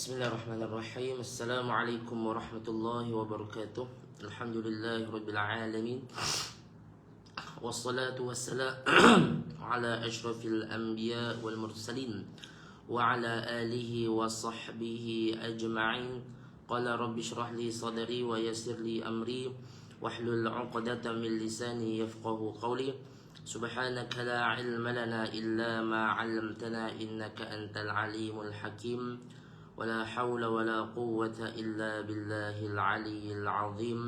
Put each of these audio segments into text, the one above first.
Bismillahirrahmanirrahim. Assalamualaikum warahmatullahi wabarakatuh. Alhamdulillahi rabbil alamin. Wassalatu wassalam ala asyrafil anbiya wal mursalin wa ala alihi wa sahbihi ajma'in. Qala rabbi shrah li sadri wa yassir li amri wahlul 'uqdatam min lisani yafqahu qawli. Subhanaka la ilma lana illa ma 'allamtana innaka antal alimul hakim. ولا حول ولا قوة إلا بالله العلي العظيم.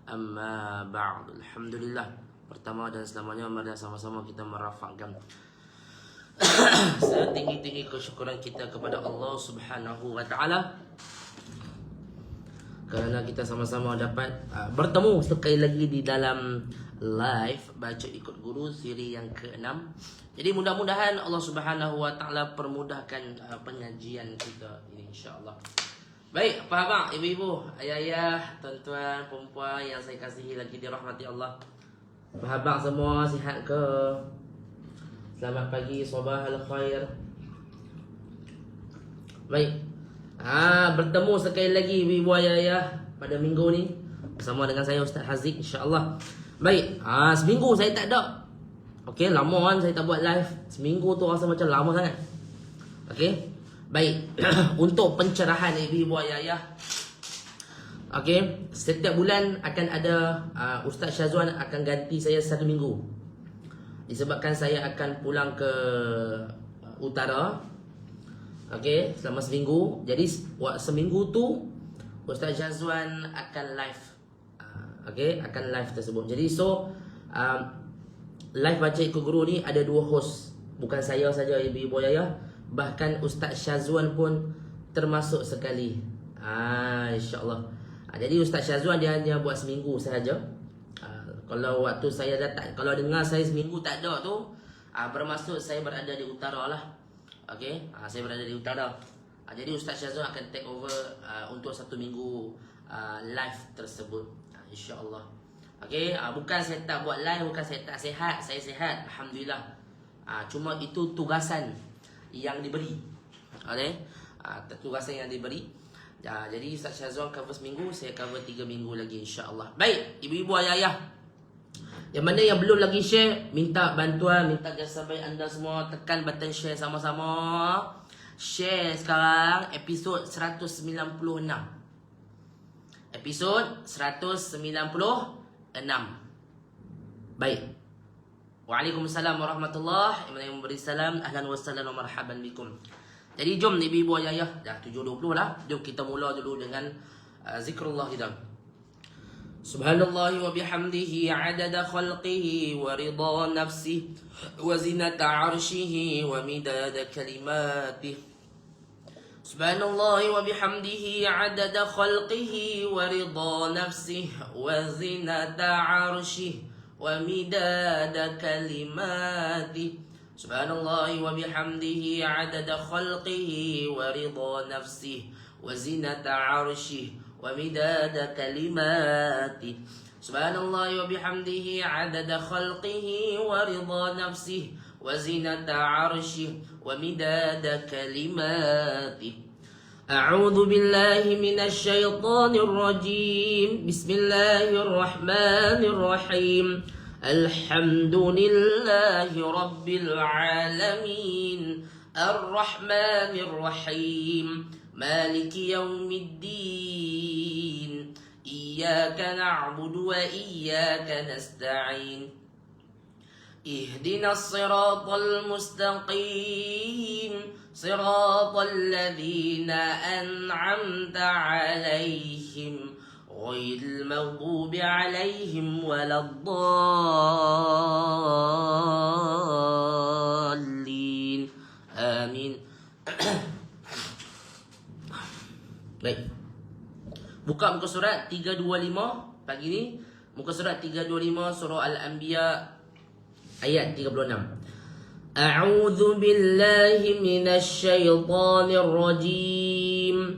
Amma ba'd. Alhamdulillah, pertama dan selamanya mari sama-sama kita merafakkan setinggi-tinggi kesyukuran kita kepada Allah Subhanahu wa taala kerana kita sama-sama dapat bertemu sekali lagi di dalam live Baca Ikut Guru siri yang ke-6. Jadi mudah-mudahan Allah Subhanahu wa taala permudahkan pengajian kita ini insya-Allah. Baik, apa abang, ibu-ibu, ayah-ayah, tuan-tuan, perempuan yang saya kasihi lagi dirahmati Allah. Apa abang semua sihat ke? Selamat pagi, sabah al-khair. Baik. Bertemu sekali lagi ibu-ibu, ayah-ayah pada minggu ni bersama dengan saya Ustaz Haziq insya-Allah. Baik, seminggu saya tak ada. Okey, lama kan saya tak buat live. Seminggu tu rasa macam lama sangat. Okey. Baik. Untuk pencerahan ibu-ibu ayah-ayah. Okey, setiap bulan akan ada Ustaz Syazwan akan ganti saya 1 minggu. Disebabkan saya akan pulang ke utara. Okey, selama seminggu. Jadi seminggu tu Ustaz Syazwan akan live. Okey, akan live tersebut. Jadi live Baca Ikut Guru ni ada 2 host. Bukan saya saja ibu-ibu ayah, bahkan Ustaz Syazwan pun termasuk sekali. InsyaAllah. Jadi Ustaz Syazwan dia hanya buat seminggu sahaja. Kalau waktu saya datang, kalau dengar saya seminggu tak ada tu, bermaksud saya berada di utara lah. Okey, saya berada di utara. Jadi Ustaz Syazwan akan take over untuk 1 minggu live tersebut, insya-Allah. Okey, bukan saya tak buat live, bukan saya tak sihat, saya sihat, alhamdulillah. Cuma itu tugasan yang diberi. Okey, tugasan yang diberi. Jadi Ustaz Syazwan cover seminggu, saya cover 3 minggu lagi insya-Allah. Baik, ibu-ibu ayah-ayah, yang mana yang belum lagi share, minta bantuan, minta jasa baik anda semua, tekan button share sama-sama. Share sekarang episod 196. Episod 196. Baik. Waalaikumsalam warahmatullahi. Yang memberi salam, ahlan wa sahlan wa marhaban bikum. Jadi jom ibu-ibu ayah, dah 7.20 lah. Jom kita mula dulu dengan zikrullah kita. Subhanallah wa bihamdihi adada khalqihi wa ridha nafsihi wa zinata arshihi wa midada kalimatihi. Subhanallah wa bihamdihi adada khalqihi wa ridha nafsihi wa zinata arshihi wa midada kalimatihi. Subhanallah wa bihamdihi adada khalqihi wa ridha nafsihi wa zinata arshihi wa midada kalimatihi. Subhanallah wa bihamdihi adada khalqihi wa ridha nafsihi wa zinata arshihi wa midada kalimatihi. A'udzu billahi minasy syaithanir rajim. Bismillahirrahmanirrahim. Alhamdulillahi rabbil alamin. Ar-Rahmanir Rahim. Maliki yaumiddin. Iyyaka na'budu wa iyyaka nasta'in. اهدنا الصراط المستقيم صراط الذين أنعمت عليهم غير المغضوب عليهم ولا الضالين آمين. Baik. Buka muka surat 325 pagi ni. Muka surat 325 surah Al-Anbiya ayat 36. A'udzu billahi minasy syaithanir rajim.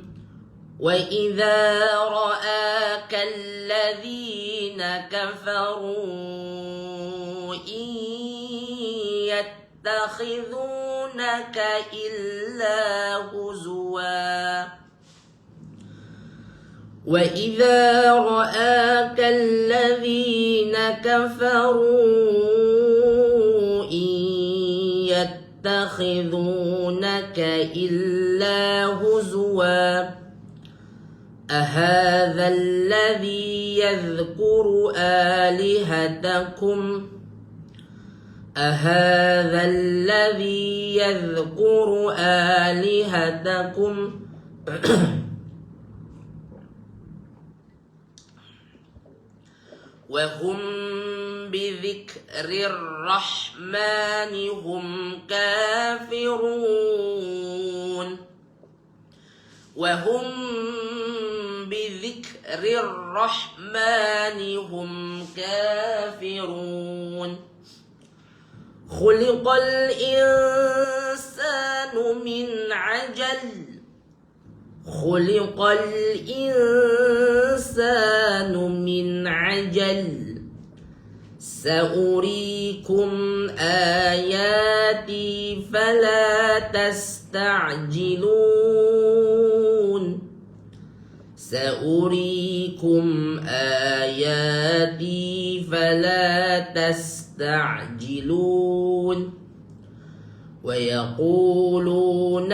Wa idza ra'aka alladhina kafaru yattakhidhunaka illa huzwa وإذا رآك الذين كفروا إن يتخذونك إلا هزوا أهذا الذي يذكر آلهتكم وهم بذكر الرحمن هم كافرون وهم بذكر الرحمن هم كافرون خلق الإنسان من عجل سأريكم آياتي فلا تستعجلون ويقولون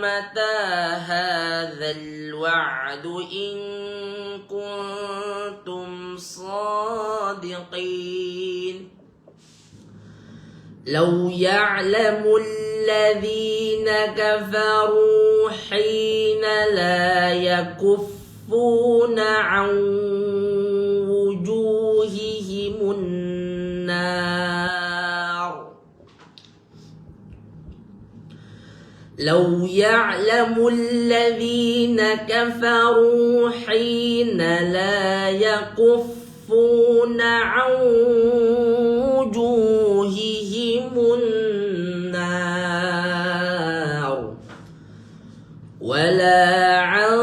متى هذا الوعد إن كنتم صادقين لو يعلم الذين كفروا حين لا يكفون عن وجوههم النار لو يعلم الذين كفروا حين لا يكفون عن وجوههم النار ولا عن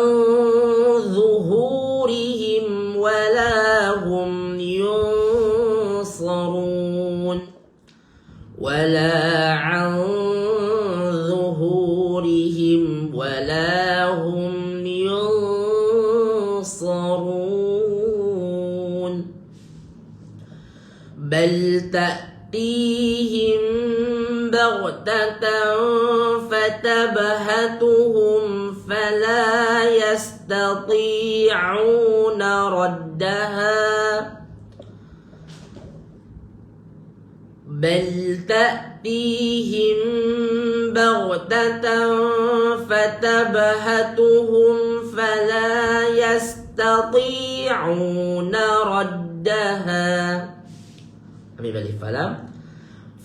ظهورهم ولا هم ينصرون بل تأتيهم بغتة فتبهتهم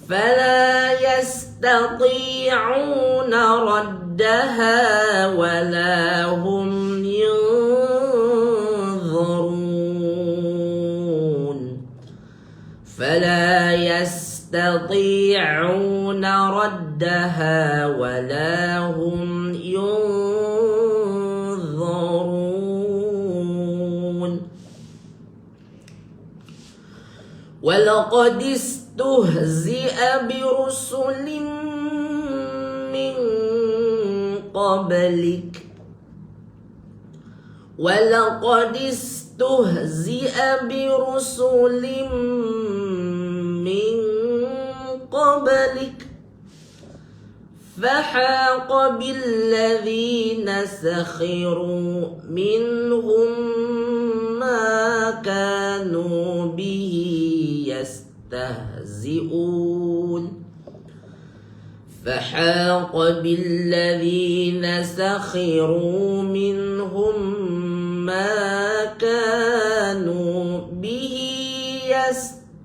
فلا يستطيعون ردها ولا هم ينظرون فلا يستطيعون ردها ولا هم ينظرون ولقد استهزئ برسل من قبلك فحاق بالذين سخروا منهم ما كانوا به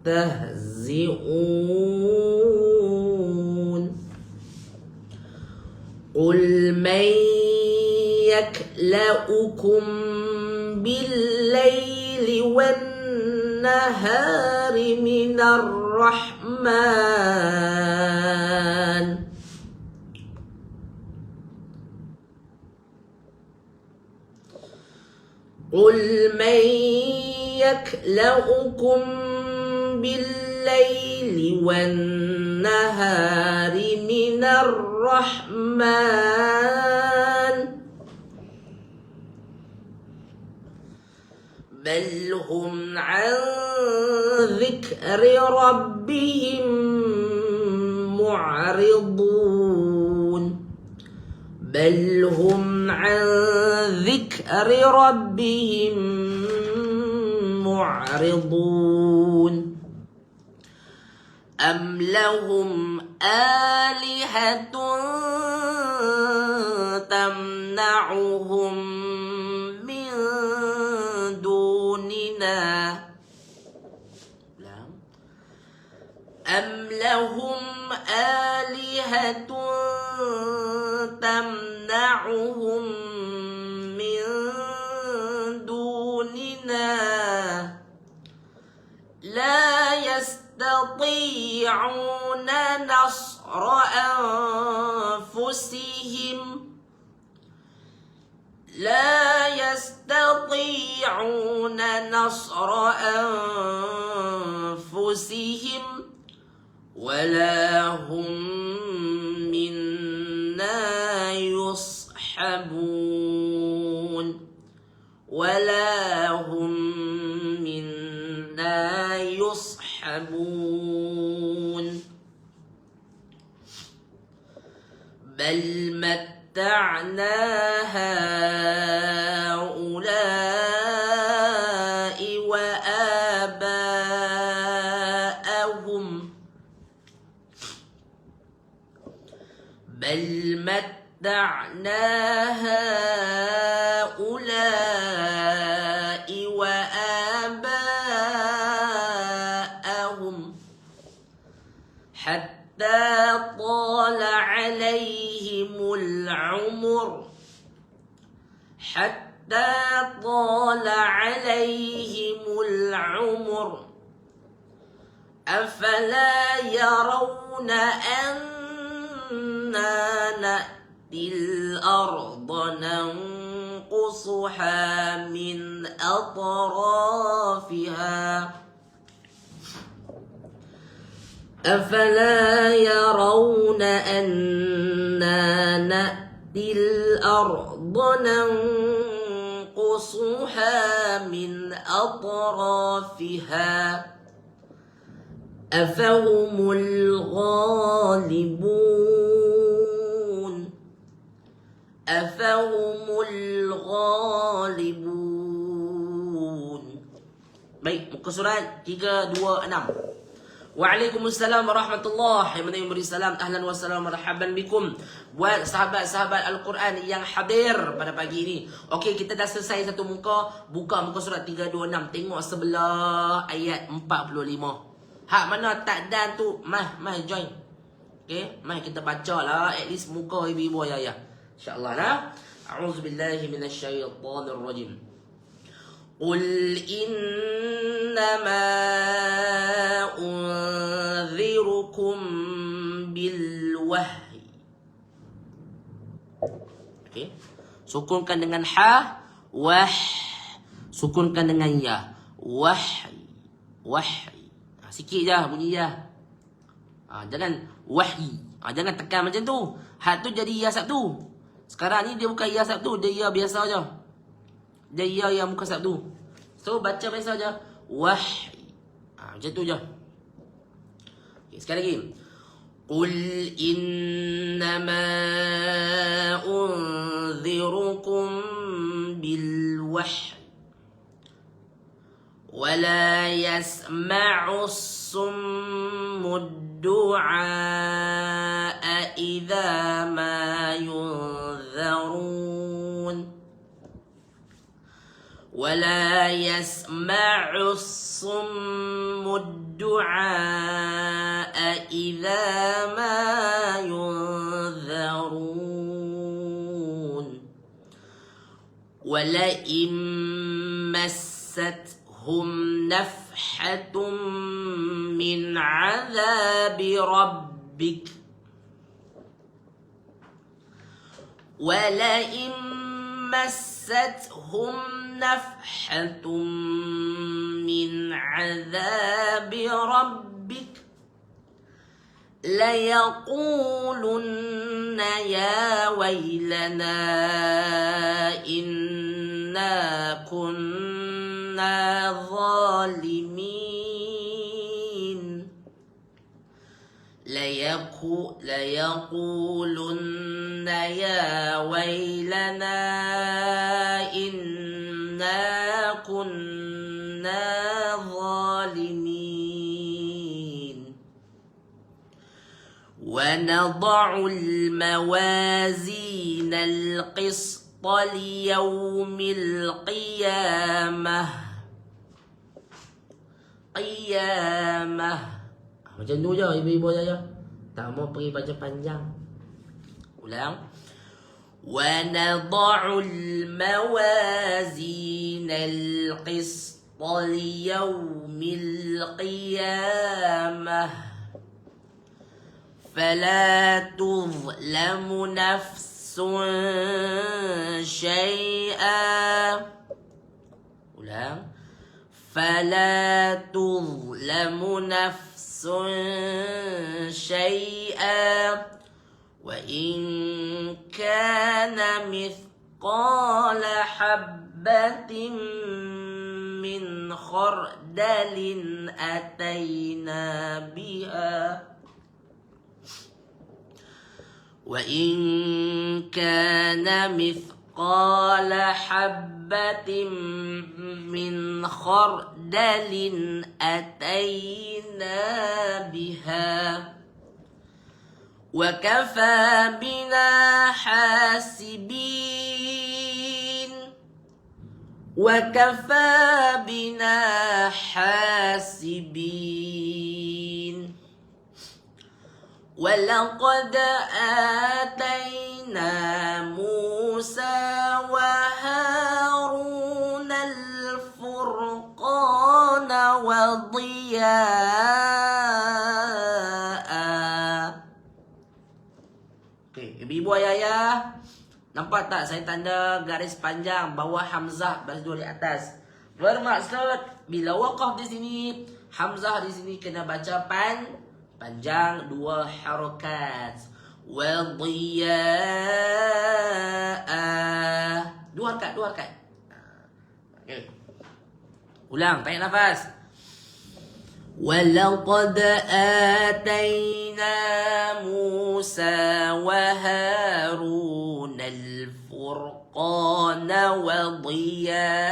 يستهزئون قل من يكلؤكم بالليل والنهار من الرحمن قل من يكلؤكم بالليل والنهار من الرحمن بل هم عن ذكر ربهم معرضون بل هم عن ذكر ربهم معرضون أم لهم آلهة تمنعهم من دوننا أم لهم آلهة تمنعهم من دوننا لا يستطيعون نصر أنفسهم لا يستطيعون نصر أنفسهم ولا هم منا يصحبون ولا هم منا يصحبون بل متعنا هؤلاء وآباءهم بل متعنا هؤلاء وآباءهم حتى طال عليهم العمر حتى طال عليهم العمر أفلا يرون أنا نأتي الأرض ننقصها من أطرافها أفلا يرون أنا نأتي الأرض ننقصها من أطرافها أفهم الغالبون أفهم الغالبون. Baik, muka surat 326. Waalaikumsalam warahmatullahi wabarakatuh. Yang memberi salam, ahlan wa salam marhaban bikum. Buat sahabat-sahabat Al-Quran yang hadir pada pagi ini. Okey, kita dah selesai satu muka. Buka muka surat 326. Tengok sebelah ayat 45. Hak mana tak dan tu, mah join. Okey, mah kita baca lah at least muka ibu-ibu ayah. InsyaAllah lah. A'udzubillahi minasyaitanirrajim. قل إنما أنذركم بالوحي. Okay. Sukunkan dengan ha, wah. Sukunkan dengan ya, wahyi. Sikit je bunyi ya. Jangan wahyi. Jangan tekan macam tu. Ha tu jadi ya Sabtu. Sekarang ni dia bukan ya Sabtu, dia ya biasa je. Dia ya yang muka Sabtu. So baca biasa je. Wahyi. Macam tu je. Okay, sekali lagi. Qul innama unzirukum bil wahyi. Wala yasma'u summud du'a idza ma yunzarun. ولا يسمع الصم الدعاء إذا ما ينذرون ولئن مستهم نفحة من عذاب ولئن مستهم نفحة من عذاب ربك ليقولن يا ويلنا إنا كنا ظالمين ليقولن يا ويلنا إنا كنا ظالمين ونضع الموازين القسط ليوم القيامة Macam tu je ibu-ibu saya. Tak mau pergi baca panjang. Ulang. وَنَضَعُ الْمَوَازِينَ الْقِسْطَ لِيَوْمِ الْقِيَامَةِ فَلَا تُظْلَمُ نَفْسٌ شَيْئًا. Ulang. فلا تظلم نفس شيئا وإن كان مثقال حبة من خردل أتينا بها وإن كان مثقال حبة من خردل أتينا بها وكفى بنا حاسبين ولقد آتينا موسى وهارون الفرقان وضياء. Okey, ibu-ibu ayah, nampak tak saya tanda garis panjang bawah hamzah baris dua di atas. Bermaksud bila waqaf di sini, hamzah di sini kena baca panjang dua harakat. Wadhiya'a. Dua harakat. Okey. Ulang, tarik nafas. وَلَقَدْ آتَيْنَا مُوسَى وَهَارُونَ الْفُرْقَانَ وَضِيَاءً.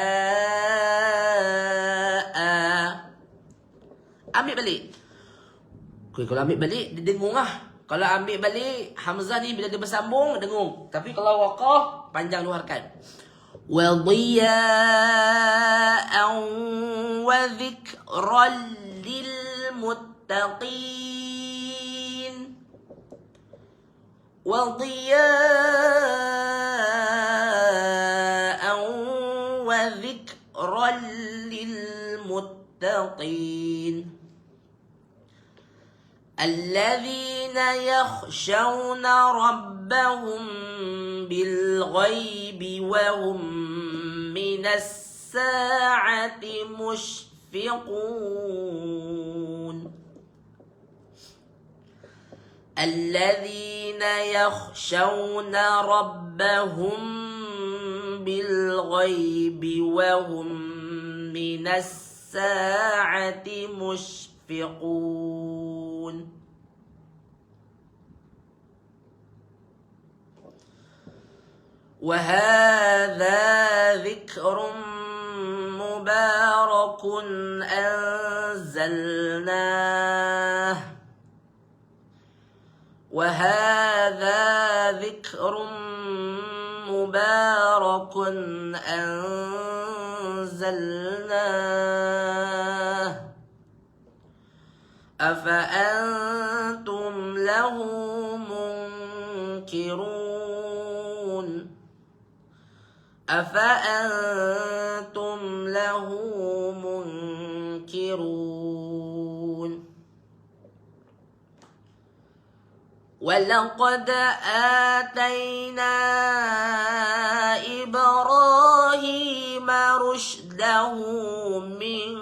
Ambil balik. Okay, kalau ambil balik, dia dengung lah. Kalau ambil balik, hamzah ni bila dia bersambung, dengung. Tapi kalau waqaf, panjang dua harakat. وَضِيَاءً وَذِكْرًا لِلْمُتَّقِينَ وَضِيَاءً وَذِكْرًا لِلْمُتَّقِينَ الذين يخشون ربهم بالغيب وهم من الساعة مشفقون. الذين يخشون ربهم بالغيب وهم من الساعة مشفقون. وهذا ذكر مبارك أنزلناه وهذا ذكر مبارك أنزلناه أفأنتم له منكرون أفأنتم له منكرون. ولقد آتينا إبراهيم رشده من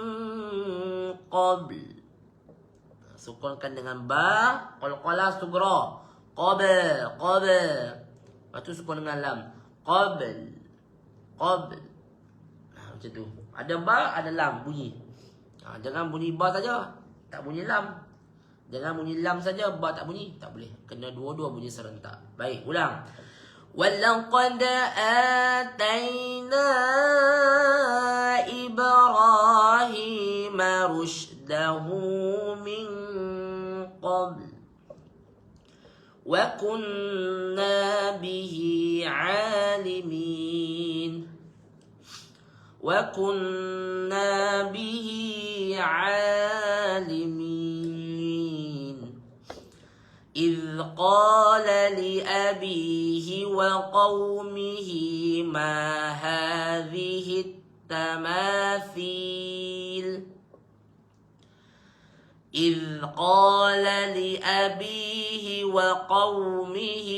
قبل. Sukunkan dengan ba, qalqalah sugra. Qabl. Lepas tu sukun dengan lam. Qabl. Macam tu. Ada ba, ada lam bunyi. Jangan bunyi ba saja, tak bunyi lam. Jangan bunyi lam saja, ba tak bunyi, tak boleh. Kena dua-dua bunyi serentak. Baik, ulang. Walaqad atayna Ibrahim rushdahu min qabl wa kunna bihi alimin. إذ قال لأبيه وقومه ما هذه التماثيل إذ قال لأبيه وقومه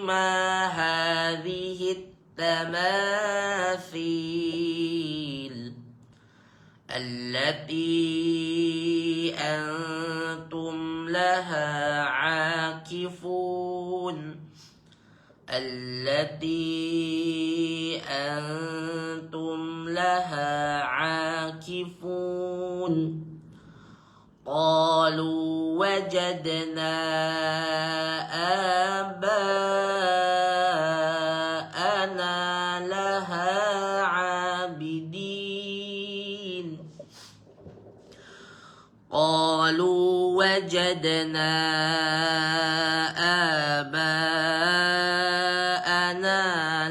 ما هذه التماثيل التي أنتم لها عاكفون قالوا وجدنا آباءنا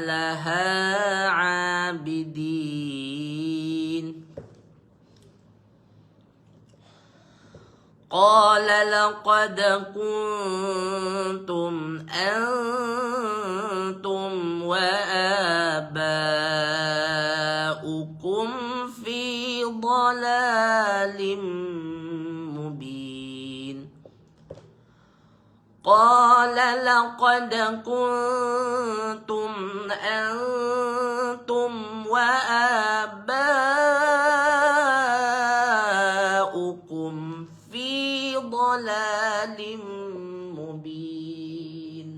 لها عابدين قال لقد كنتم أنتم وآباؤكم في ضلال مبين قال لقد كنتم أنتم وآباؤكم في ضلال مبين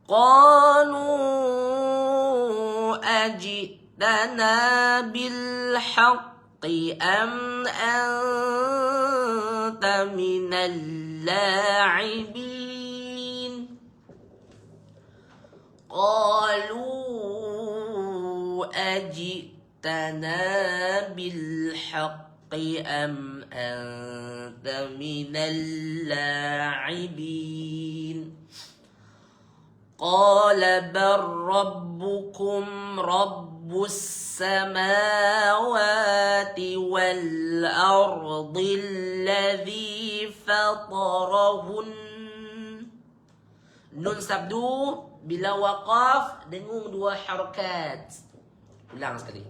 قالوا أجئتنا بالحق أم أنت من اللاعبين قالوا أجئتنا بالحق أم أنت من اللاعبين قال بل ربكم رب السماوات والأرض الذي فطرهن. Nun sabdu bila waqaf dengung dua harakat. Ulang sekali.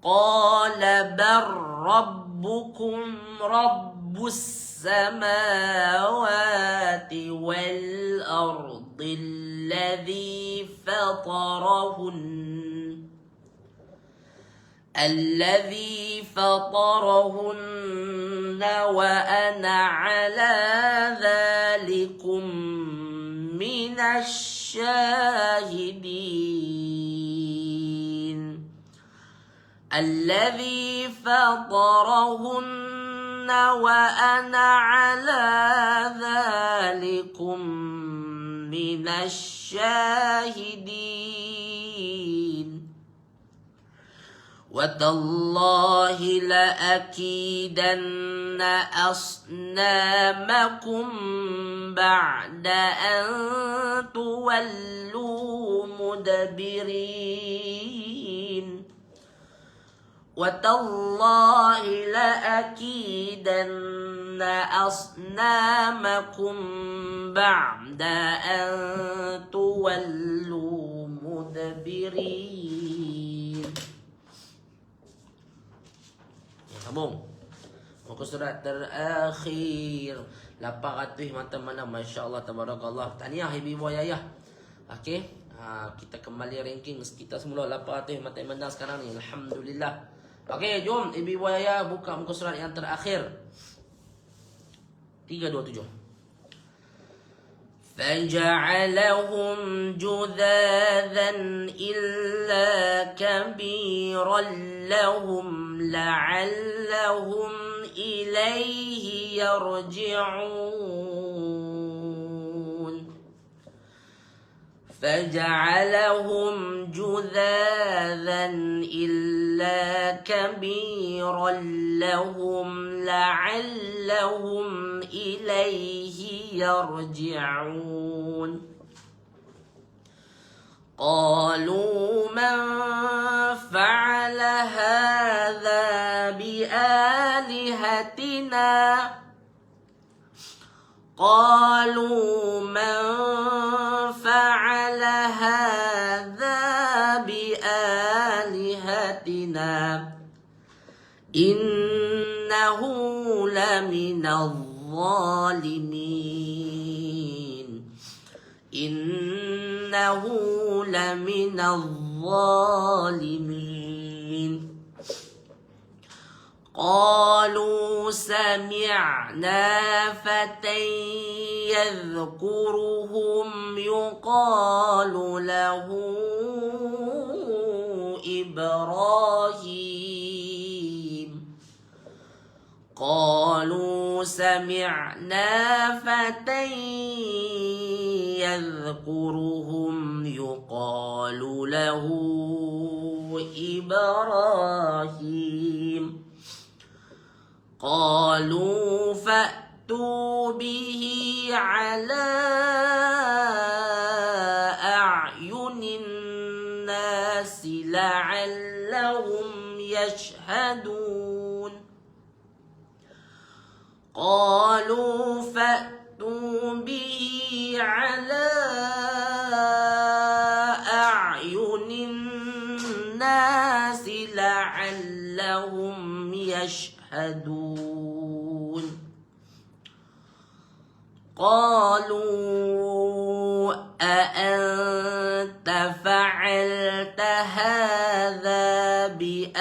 Qala bar rabbukum rabbus samawati wal ardi alladhi fatarahun wa ana ala dhalikum minasy syahidin. الذي فطرهن وأنا على ذلكم من الشاهدين وتالله لأكيدن أصنامكم بعد أن تولوا مدبرين وتالله لأكيدن أصنامكم بعد أن تولوا مدبرين. Sambung. muka surat terakhir 800 mata-mana. Masya Allah, tabarakallah. Tahniah ibu ayah. Okey, kita kembali ranking kita semula 800 mata-mana sekarang ni. Alhamdulillah. Okey, jom ibu ayah buka muka surat yang terakhir 327. فجعلهم جذاذا إلا كبيرا لهم لعلهم إليه يرجعون فجعلهم جذاذا إلا كبيرا لهم لعلهم إليه يرجعون قالوا من فعل هذا بآلهتنا قالوا من فعل هذا بآلهتنا إنه لمن الظالمين إنه لمن الظالمين قالوا سمعنا فتى يذكرهم يقال له إبراهيم قالوا سمعنا فتى يذكرهم يقال له إبراهيم قالوا فأتوا به على أعين الناس لعلهم يشهدون قالوا فأتوا به على أعين الناس لعلهم يشهدون قالوا أأنت فعلت هذا بآلهتنا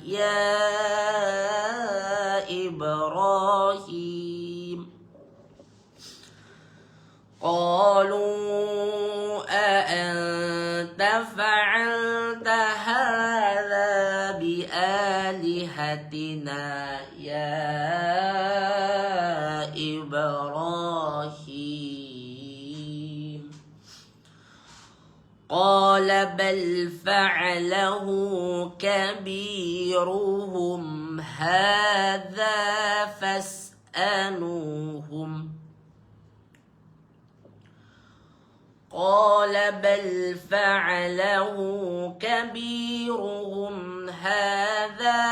يا إبراهيم قالوا أأنت فعلت هذا بآلهتنا يا إبراهيم قال بل فعله كبيرهم هذا فاسألوهم قال بل فعله كبيرهم هذا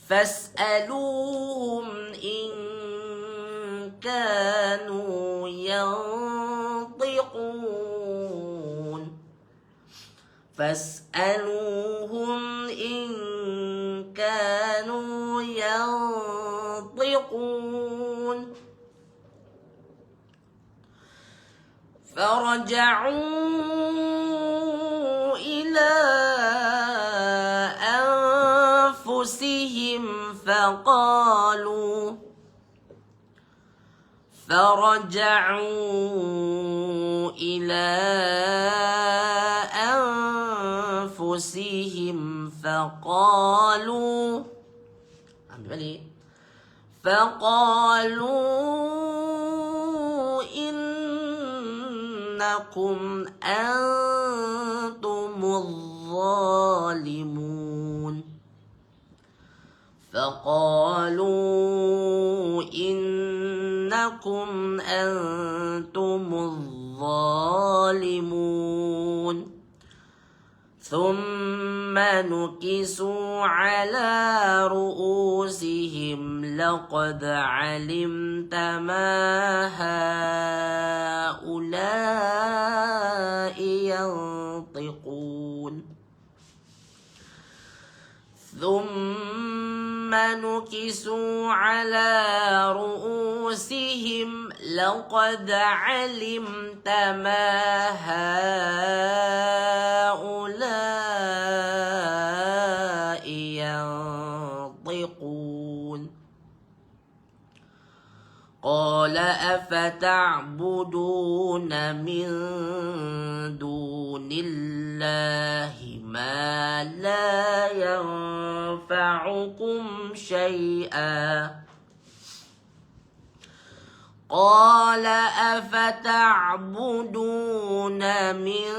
فاسألوهم إن كانوا ينطقون فاسألوهم إن كانوا ينطقون فرجعوا إلى أنفسهم فقالوا إنكم أنتم الظالمون فقالوا إنكم أنتم الظالمون ثم نكسوا على رؤوسهم لقد علمت ما هؤلاء ينطقون نكسوا على رؤوسهم لقد علمت ما هؤلاء ينطقون قال أفتعبدون من دون الله ما لا ينفعكم شيئا قال أفتعبدون من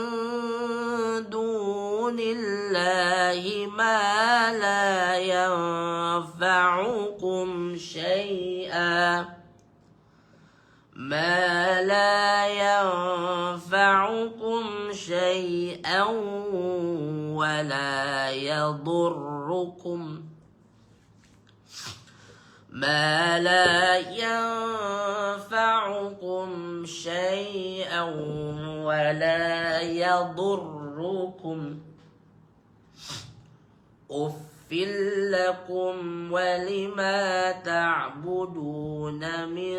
دون الله ما لا ينفعكم شيئا ما لا ينفعكم شيئا ولا يضركم ما لا ينفعكم شيئا ولا يضركم أف لكم ولما تعبدون من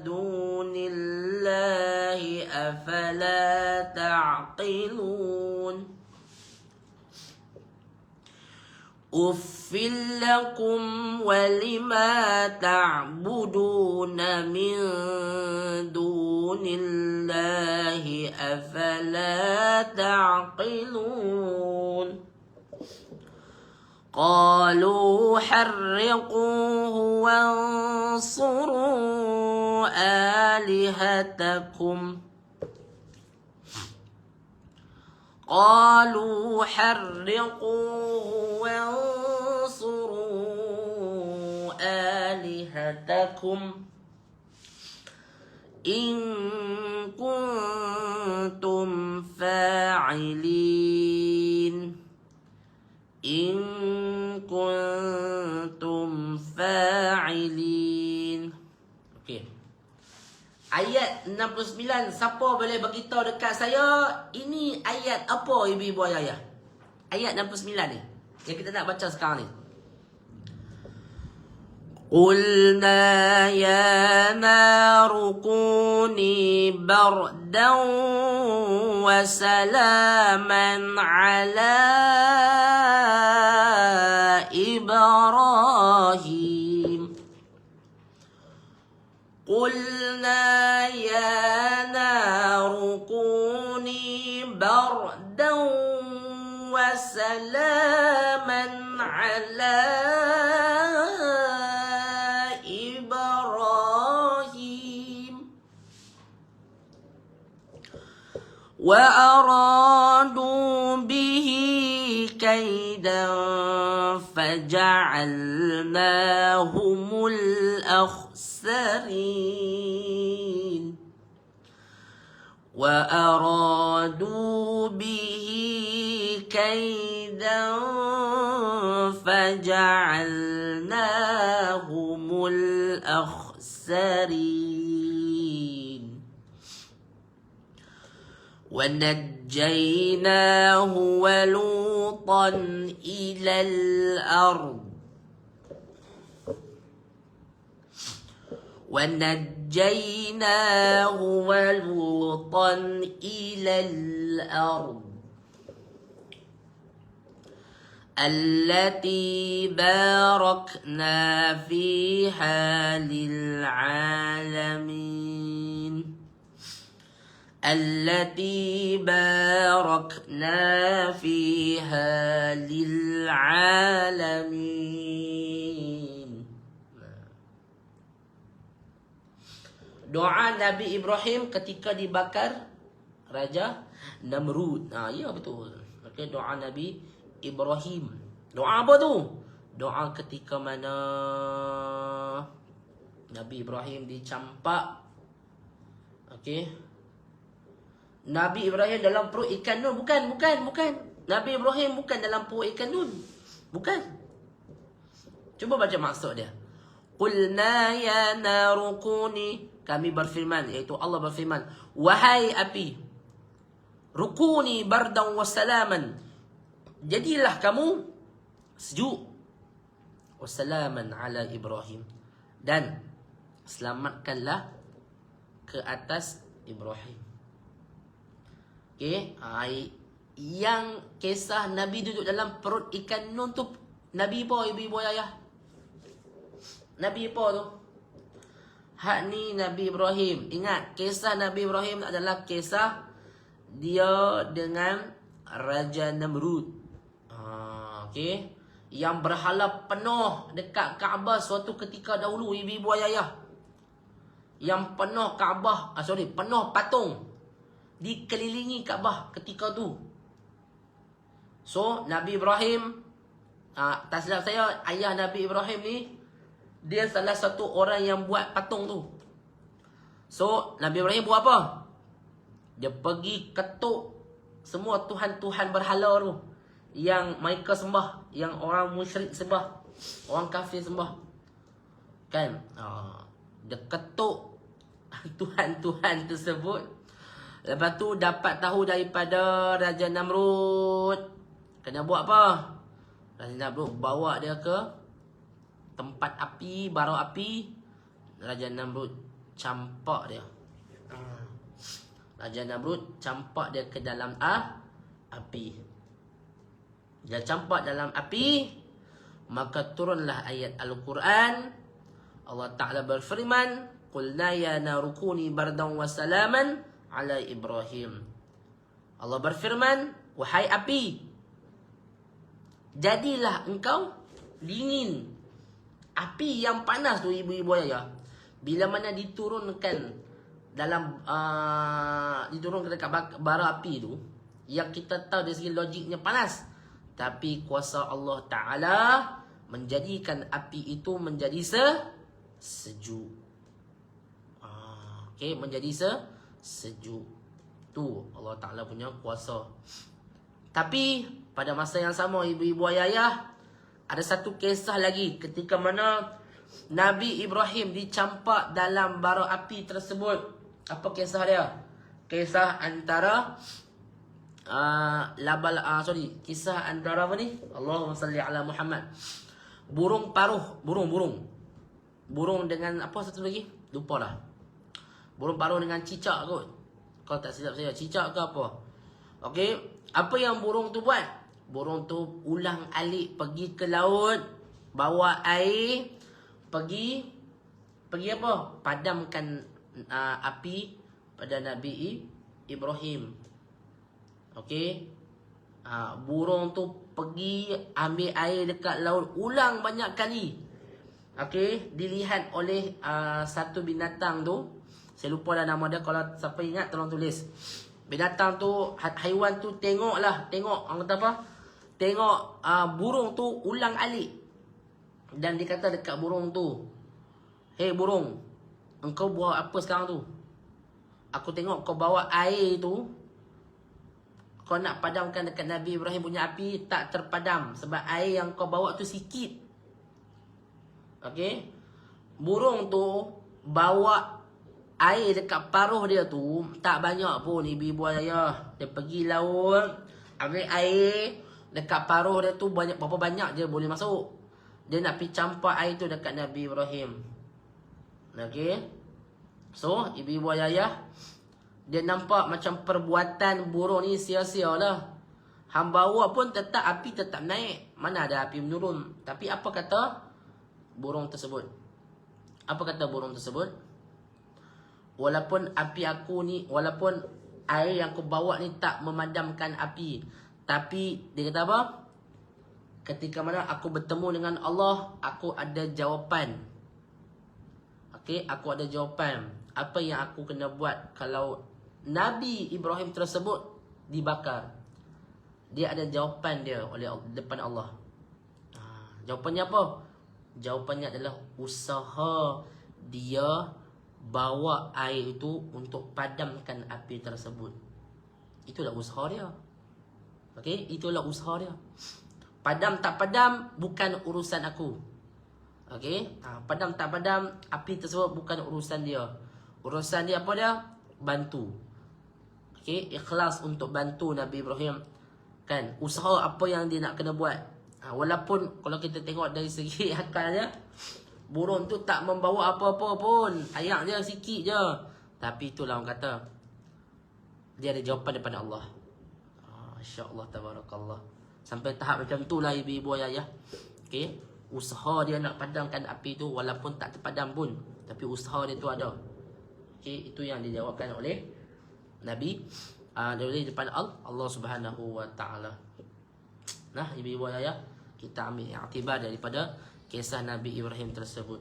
دون الله أفلا تعقلون أف لكم ولما تعبدون من دون الله أفلا تعقلون قالوا حرقوه وانصروا آلهتكم قالوا حرقوه وانصروا آلهتكم إن كنتم فاعلين إن كنتم فاعلين. Okey. Ayat 69, siapa boleh beritahu dekat saya ini ayat apa ibu-ibu ayah? Ayat 69 ni yang kita nak baca sekarang ni. قلنا يا نار كوني بردا وسلاما على إبراهيم قلنا يا نار كوني بردا وسلاما على وأرادوا به كيدا فجعلناهم الأخسرين وأرادوا به كيدا فجعلناهم الأخسرين ونجيناه ولوطا إلى الأرض ونجيناه ولوطا إلى الأرض التي باركنا فيها للعالمين التي باركنا فيها للعالمين. Doa Nabi Ibrahim ketika dibakar Raja Namrud. Ya betul. Okay, doa Nabi Ibrahim. Doa apa tu? Doa ketika mana Nabi Ibrahim dicampak. Okey. Nabi Ibrahim dalam perut ikan nun. Bukan. Nabi Ibrahim bukan dalam perut ikan nun. Bukan. Cuba baca maksud dia. Qulna ya narukuni. Kami berfirman, iaitu Allah berfirman, wahai api, rukuni bardan wa salaman. Jadilah kamu sejuk. Wassalaman ala Ibrahim. Dan selamatkanlah ke atas Ibrahim. Okey, yang kisah Nabi duduk dalam perut ikan nun tu Nabi apa, ibu ayah? Nabi apa tu? Hak ni Nabi Ibrahim. Ingat, kisah Nabi Ibrahim adalah kisah dia dengan Raja Namrud. Okey, yang berhala penuh dekat Kaabah suatu ketika dahulu, ibu ayah. Yang penuh Kaabah, penuh patung dikelilingi Kaabah ketika tu. So, Nabi Ibrahim, tak silap saya, ayah Nabi Ibrahim ni, dia salah satu orang yang buat patung tu. So, Nabi Ibrahim buat apa? Dia pergi ketuk semua tuhan-tuhan berhala tu yang mereka sembah, yang orang musyrik sembah, orang kafir sembah. Kan? Dia ketuk tuhan-tuhan tersebut. Lepas tu dapat tahu daripada Raja Namrud. Kena buat apa? Raja Namrud bawa dia ke tempat api, bara api. Raja Namrud campak dia. Raja Namrud campak dia ke dalam api. Dia campak dalam api, maka turunlah ayat Al-Quran. Allah Ta'ala berfirman, Qulna ya narukuni bardan wa salaman ala Ibrahim. Allah berfirman, wahai api, jadilah engkau dingin. Api yang panas tu, ibu-ibu ayah, bila mana diturunkan dalam diturunkan dekat bara api tu, yang kita tahu dari segi logiknya panas, tapi kuasa Allah Ta'ala menjadikan api itu menjadi sejuk. Okay, menjadi sejuk. Tu Allah Ta'ala punya kuasa. Tapi pada masa yang sama, ibu-ibu ayah, ada satu kisah lagi ketika mana Nabi Ibrahim dicampak dalam bara api tersebut. Apa kisah dia? Kisah antara kisah antara apa ni? Allahumma salli ala Muhammad. Burung paruh, burung dengan apa satu lagi? Lupa dah. Burung paruh dengan cicak kot. Kau tak silap saya, cicak ke apa? Okey, apa yang burung tu buat? Burung tu ulang alik pergi ke laut, bawa air, pergi apa? Padamkan api pada Nabi Ibrahim. Okey. Burung tu pergi ambil air dekat laut, ulang banyak kali. Okey, dilihat oleh satu binatang tu. Saya lupa dah nama dia, kalau siapa ingat tolong tulis. Binatang tu, haiwan tu tengok, orang kata apa? Tengok burung tu ulang alik. Dan dia kata dekat burung tu, "Hei burung, engkau buat apa sekarang tu? Aku tengok kau bawa air tu, kau nak padamkan dekat Nabi Ibrahim punya api, tak terpadam. Sebab air yang kau bawa tu sikit." Okey. Burung tu bawa air dekat paruh dia tu, tak banyak pun, ibu-ibu ayah. Dia pergi laut, ambil air, dekat paruh dia tu berapa banyak je boleh masuk. Dia nak pergi campak air tu dekat Nabi Ibrahim. Okey. So, ibu-ibu ayah, dia nampak macam perbuatan burung ni sia-sia lah. Hang bawa pun tetap api tetap naik. Mana ada api menurun. Tapi apa kata burung tersebut? Apa kata burung tersebut? Walaupun api aku ni, walaupun air yang aku bawa ni tak memadamkan api, tapi dia kata apa? Ketika mana aku bertemu dengan Allah, aku ada jawapan. Okey, aku ada jawapan. Apa yang aku kena buat kalau Nabi Ibrahim tersebut dibakar? Dia ada jawapan dia oleh depan Allah. Jawapannya apa? Jawapannya adalah usaha dia bawa air itu untuk padamkan api tersebut. Itulah usaha dia. Okey, itulah usaha dia. Padam tak padam bukan urusan aku. Okey, padam tak padam api tersebut bukan urusan dia. Urusan dia apa dia? Bantu. Okey, ikhlas untuk bantu Nabi Ibrahim. Kan, usaha apa yang dia nak kena buat. Walaupun kalau kita tengok dari segi akalnya, burung tu tak membawa apa-apa pun. Ayak dia sikit je. Tapi itulah orang kata, dia ada jawapan daripada Allah. InsyaAllah, tabarakallah. Sampai tahap macam tu lah ibu-ibu ayah. Okay. Usaha dia nak padamkan api tu, walaupun tak terpadam pun, tapi usaha dia tu ada. Okay. Itu yang dijawabkan oleh Nabi, daripada Allah Subhanahu wa ta'ala. Nah, ibu-ibu ayah, kita ambil iktibar daripada kisah Nabi Ibrahim tersebut.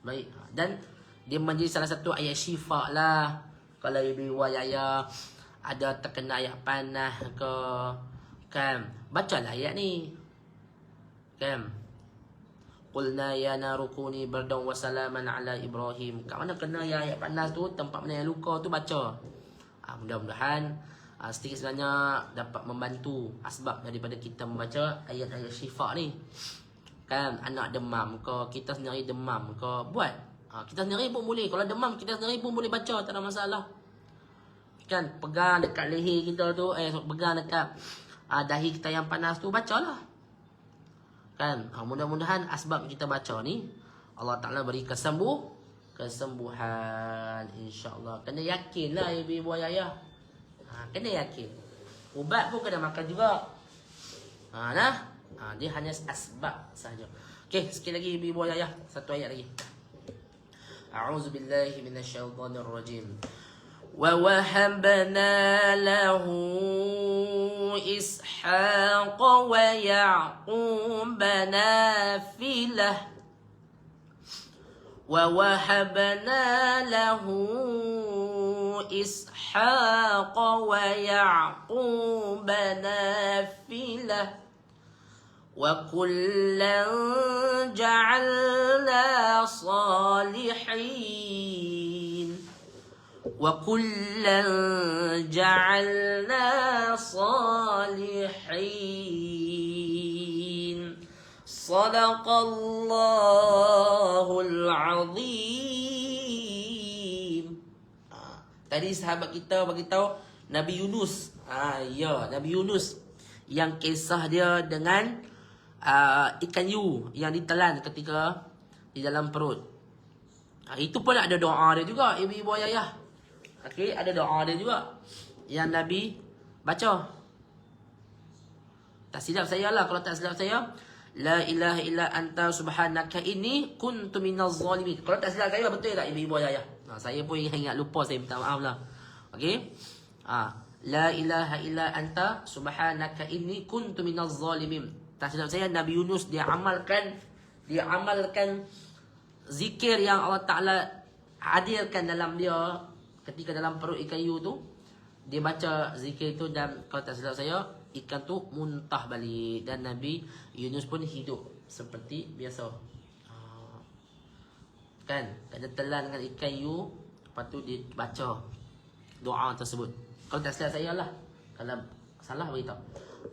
Baik. Dan dia menjadi salah satu ayat syifa lah. Kalau ibu-ibu ayah ada terkena ayat panah ke, kan, bacalah ayat ni, kan. Qulna ya naru kuni bardan wa salaman ala Ibrahim. Kat mana kena ayat panas tu, tempat mana yang luka tu, baca. Mudah-mudahan sedikit sebenarnya dapat membantu asbab daripada kita membaca ayat-ayat syifa ni. Kan, anak demam ke, kita sendiri demam ke, buat. Kita sendiri pun boleh. Kalau demam, kita sendiri pun boleh baca, tak ada masalah. Kan, pegang dekat leher kita tu, pegang dekat dahi kita yang panas tu, bacalah. Kan, mudah-mudahan asbab kita baca ni, Allah Ta'ala beri kesembuhan, insyaAllah. Kena yakin lah ibu-ibu ayah. Kena yakin. Ubat pun kena makan juga. Dia hanya asbab sahaja. Okey, sekali lagi ibu-ibu ayah, satu ayat lagi. A'udzubillahi minasyaitonirrajim. وَوَهَبْنَا لَهُ إِسْحَاقَ وَيَعْقُوبَ نَافِلَةً وَوَهَبْنَا لَهُ إِسْحَاقَ وَيَعْقُوبَ نَافِلَةً وَكُلًّا جَعَلْنَا صَالِحِينَ وَكُلًّا جَعَلْنَا صَالِحِينَ صَدَقَ اللَّهُ الْعَظِيمُ. Tadi sahabat kita beritahu Nabi Yunus. Nabi Yunus yang kisah dia dengan ikan yu yang ditelan ketika di dalam perut. Itu pun ada doa dia juga, ibu-ibu ayah. Okey, ada doa dia juga yang Nabi baca. Tak silap saya lah, kalau tak silap saya, la ilaha illa anta subhanaka inni kuntu minaz zalimin. Kalau tak silap saya, betul tak ibu-ibu ayah? Saya pun ingat lupa, saya minta maaf lah. Okey. La ilaha illa anta subhanaka inni kuntu minaz zalimin. Tak silap saya, Nabi Yunus dia amalkan zikir yang Allah Ta'ala hadirkan dalam dia ketika dalam perut ikan yu tu. Dia baca zikir tu, dan kalau tak silap saya, ikan tu muntah balik, dan Nabi Yunus pun hidup seperti biasa. Kan, kena telan dengan ikan yu, lepas tu dia baca doa tersebut. Kalau tak silap saya lah, kalau salah beritahu.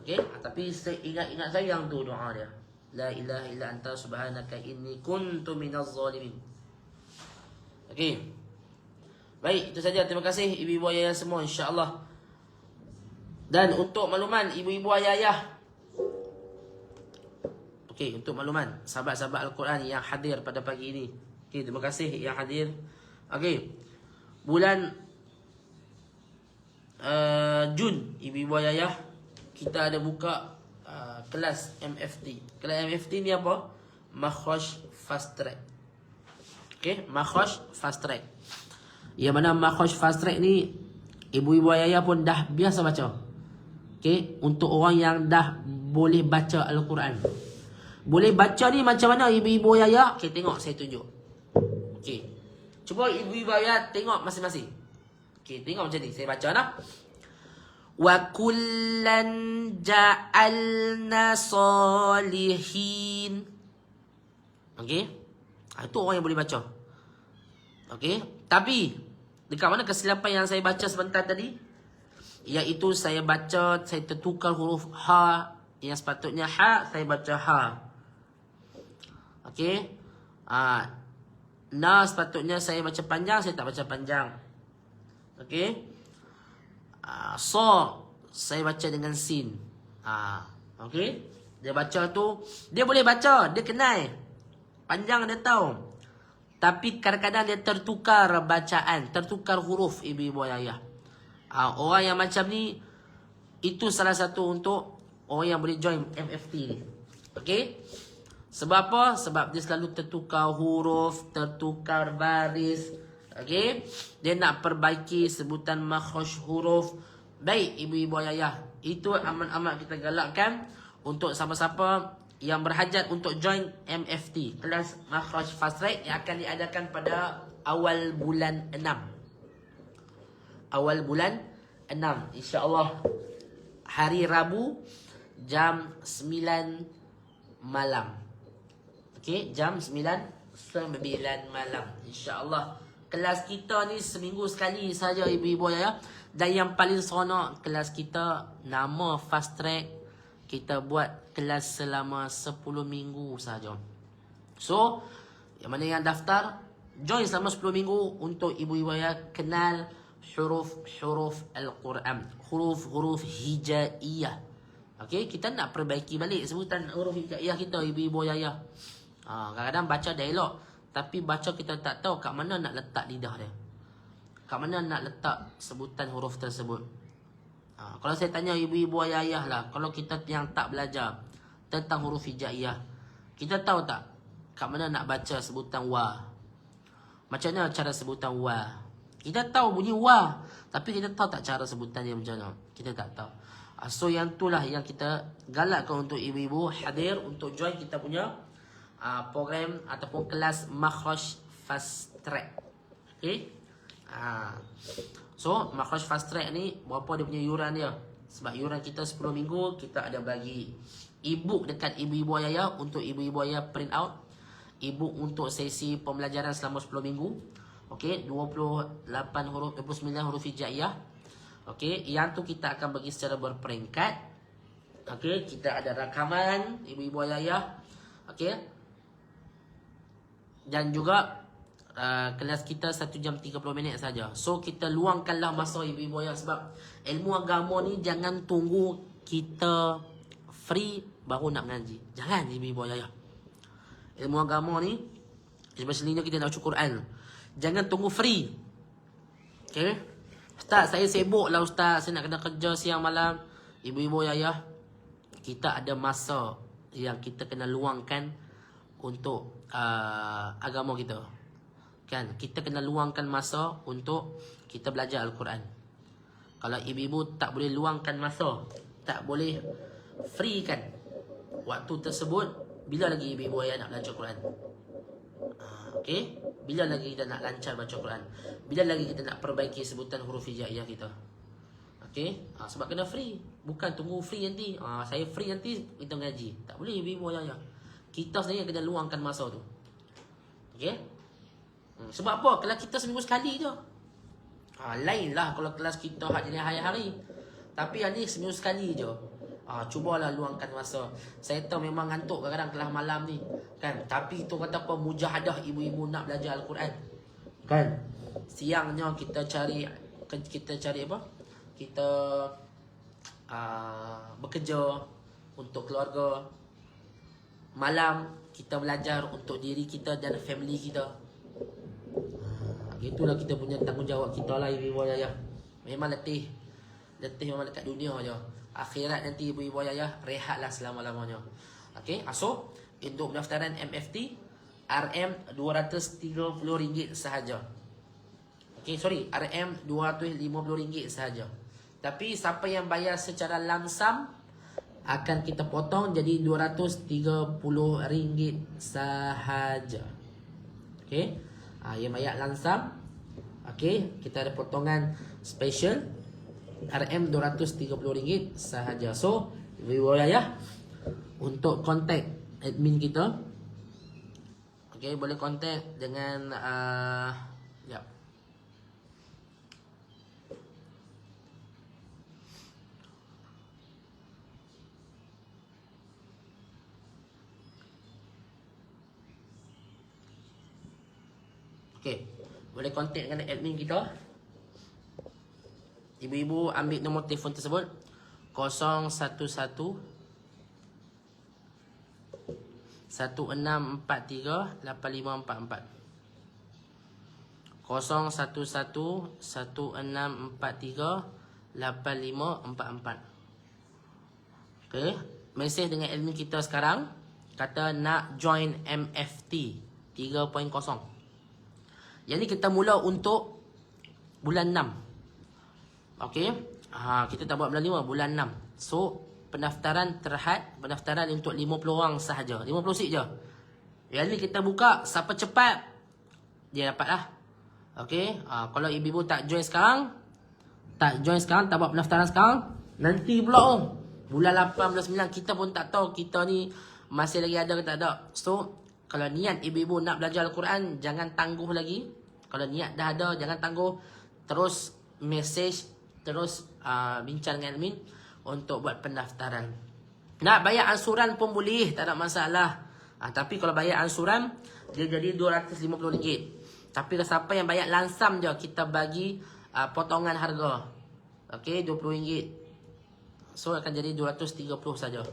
Okey, tapi ingat saya yang tu doa dia. La ilaha illa anta subhanaka inni kuntu minaz zalimin. Okey. Baik, itu saja. Terima kasih ibu-ibu ayah semua, insya-Allah. Dan untuk makluman ibu-ibu ayah. Okey, untuk makluman sahabat-sahabat Al-Quran yang hadir pada pagi ini. Okey, terima kasih yang hadir. Okey. Bulan Jun, ibu-ibu ayah, kita ada buka kelas MFT. Kelas MFT ni apa? Makhraj Fast Track. Okey, Makhraj Fast Track. Yang mana Makhraj Fast Track ni ibu-ibu ayah pun dah biasa baca. Okey, untuk orang yang dah boleh baca Al-Quran. Boleh baca ni macam mana ibu-ibu ayah? Okey, tengok saya tunjuk. Okey. Cuba ibu-ibu ayah tengok masing-masing. Okey, tengok macam ni. Saya baca nah. Wa kullan ja'alna salihin. Okey. Itu orang yang boleh baca. Okey. Tapi dekat mana kesilapan yang saya baca sebentar tadi? Iaitu saya baca, saya tertukar huruf ha, yang sepatutnya ha, saya baca ha. Okey. Na sepatutnya saya baca panjang, saya tak baca panjang. Okey. So saya baca dengan sin. Okey. Dia baca tu, dia boleh baca, dia kenal. Panjang dia tahu. Tapi kadang-kadang dia tertukar bacaan, tertukar huruf ibu-ibu ayah. Orang yang macam ni, itu salah satu untuk orang yang boleh join MFT ni. Okey. Sebab apa? Sebab dia selalu tertukar huruf, tertukar baris. Okey. Dia nak perbaiki sebutan makhraj huruf. Baik ibu-ibu ayah, itu amat-amat kita galakkan untuk siapa-siapa yang berhajat untuk join MFT, kelas makhraj fast track yang akan diadakan pada awal bulan 6. Awal bulan 6, insya-Allah hari Rabu jam 9 malam. Okey, jam 9 malam, insya-Allah. Kelas kita ni seminggu sekali saja ibu-ibu ayah. Dan yang paling seronok, kelas kita nama fast track, kita buat kelas selama 10 minggu saja. So, yang mana yang daftar, join selama 10 minggu untuk ibu-ibu ayah kenal huruf-huruf Al-Quran, huruf-huruf hijaiyah. Okey, kita nak perbaiki balik sebutan huruf hijaiyah kita ibu-ibu ayah. Kadang-kadang baca dah elok, tapi baca kita tak tahu kat mana nak letak lidah dia, kat mana nak letak sebutan huruf tersebut. Kalau saya tanya ibu-ibu ayah lah, kalau kita yang tak belajar tentang huruf hijaiyah, kita tahu tak kat mana nak baca sebutan wa? Macam mana cara sebutan wa? Kita tahu bunyi wa, tapi kita tahu tak cara sebutan dia macam mana? Kita tak tahu. So yang itulah yang kita galakkan untuk ibu-ibu hadir untuk join kita punya program ataupun kelas makhraj fast track. Okay. So makhraj fast track ni berapa dia punya yuran dia? Sebab yuran kita 10 minggu, kita ada bagi e-book dekat ibu-ibu ayah untuk ibu-ibu ayah print out. E-book untuk sesi pembelajaran selama 10 minggu. Okey, 28 huruf, 29 huruf hijaiyah. Okey, yang tu kita akan bagi secara berperingkat. Okey, kita ada rakaman ibu-ibu ayah. Okey. Dan juga kelas kita 1 jam 30 minit saja. So kita luangkanlah masa ibu-ibu ayah, sebab ilmu agama ni jangan tunggu kita free baru nak mengaji. Jangan ibu-ibu ayah. Ilmu agama ni, especially kita nak baca Quran, jangan tunggu free. Okay? Ustaz, saya sibuk lah Ustaz, saya nak kena kerja siang malam. Ibu-ibu ayah, kita ada masa yang kita kena luangkan untuk agama kita. Kan, kita kena luangkan masa untuk kita belajar Al-Quran. Kalau ibu-ibu tak boleh luangkan masa, tak boleh free kan waktu tersebut, bila lagi ibu-ibu ayah nak belajar Quran? Okey, bila lagi kita nak lancar baca Quran? Bila lagi kita nak perbaiki sebutan huruf hijaiyah kita? Okey, sebab kena free, bukan tunggu free nanti. Saya free nanti kita mengaji. Tak boleh ibu-ibu ayah. Kita sendiri kena luangkan masa tu. Okey? Sebab apa? Kelas kita seminggu sekali je. Lain lah kalau kelas kita jadi hari-hari. Tapi yang ni seminggu sekali je. Cubalah luangkan masa. Saya tahu memang ngantuk kadang-kadang kelas malam ni. Kan? Tapi itu kata apa, mujahadah ibu-ibu nak belajar Al-Quran. Kan? Siangnya kita cari apa? Kita bekerja untuk keluarga. Malam kita belajar untuk diri kita dan family kita. Itulah kita punya tanggungjawab kita lah ibu-ibu ayah. Memang letih. Letih memang dekat dunia je. Akhirat nanti ibu-ibu ayah rehatlah selama-lamanya. Okey, so untuk pendaftaran MFT RM230 sahaja. Okey, sorry, RM250 sahaja. Tapi siapa yang bayar secara langsam akan kita potong jadi RM230 sahaja. Okey. Yang bayar langsam, okey, kita ada potongan special RM230 sahaja. So, ibu-ibu ayah, untuk kontak admin kita, okey, boleh kontak dengan jap. Okey, boleh kontak dengan admin kita. Ibu-ibu ambil nombor telefon tersebut 011 1643 8544. 011 1643 8544. Okey, mesej dengan admin kita sekarang, kata nak join MFT 3.0. Yang ni kita mula untuk bulan 6. Okey, kita tak buat bulan 5, bulan 6. So pendaftaran terhad, pendaftaran untuk 50 orang sahaja, 50 seat je. Yang ni kita buka, siapa cepat dia dapat lah. Okey, kalau ibu-ibu tak join sekarang, tak buat pendaftaran sekarang, nanti pula bulan 8, bulan 9 kita pun tak tahu kita ni masih lagi ada ke tak ada. So kalau niat ibu-ibu nak belajar Al-Quran, jangan tangguh lagi. Kalau niat dah ada, jangan tangguh. Terus message, terus bincang dengan admin untuk buat pendaftaran. Nak bayar ansuran pun boleh, tak ada masalah. Tapi kalau bayar ansuran, dia jadi RM250. Tapi kalau siapa yang bayar langsam je, kita bagi potongan harga. Okey, RM20. So akan jadi 230 saja.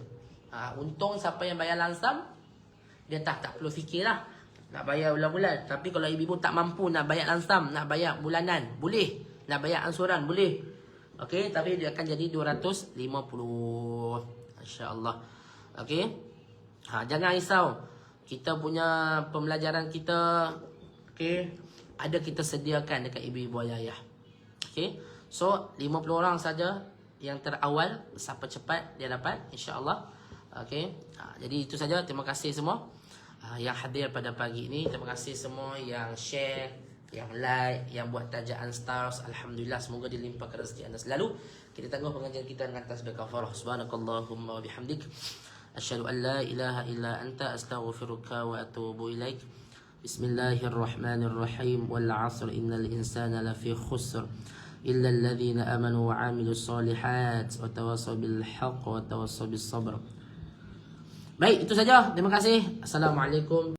Untung siapa yang bayar langsam, dia tak perlu fikirlah nak bayar bulan-bulan. Tapi kalau ibu-ibu tak mampu nak bayar langsam, nak bayar bulanan, boleh. Nak bayar ansuran, boleh. Okey, tapi dia akan jadi 250. Masya-Allah. Okey. Jangan risau. Kita punya pembelajaran kita, okey, ada kita sediakan dekat ibu-ibu ayah. Okey. So 50 orang saja yang terawal, siapa cepat dia dapat, insya-Allah. Okey. Jadi itu saja. Terima kasih semua yang hadir pada pagi ini. Terima kasih semua yang share, yang like, yang buat tajaan stars. Alhamdulillah, semoga dilimpahkan rezeki anda selalu. Kita tangguh pengajian kita dengan tasbih kafarah. Subhanakallahumma wa bihamdik, asyhadu an la ilaha illa anta, astaghfiruka wa atubu ilaik. Bismillahirrahmanirrahim. Wal 'asr innal insana lafi khusr illa alladhina amanu wa 'amilus solihat wa tawassaw bil haqq wa tawassaw bis sabr. Baik, itu saja. Terima kasih. Assalamualaikum.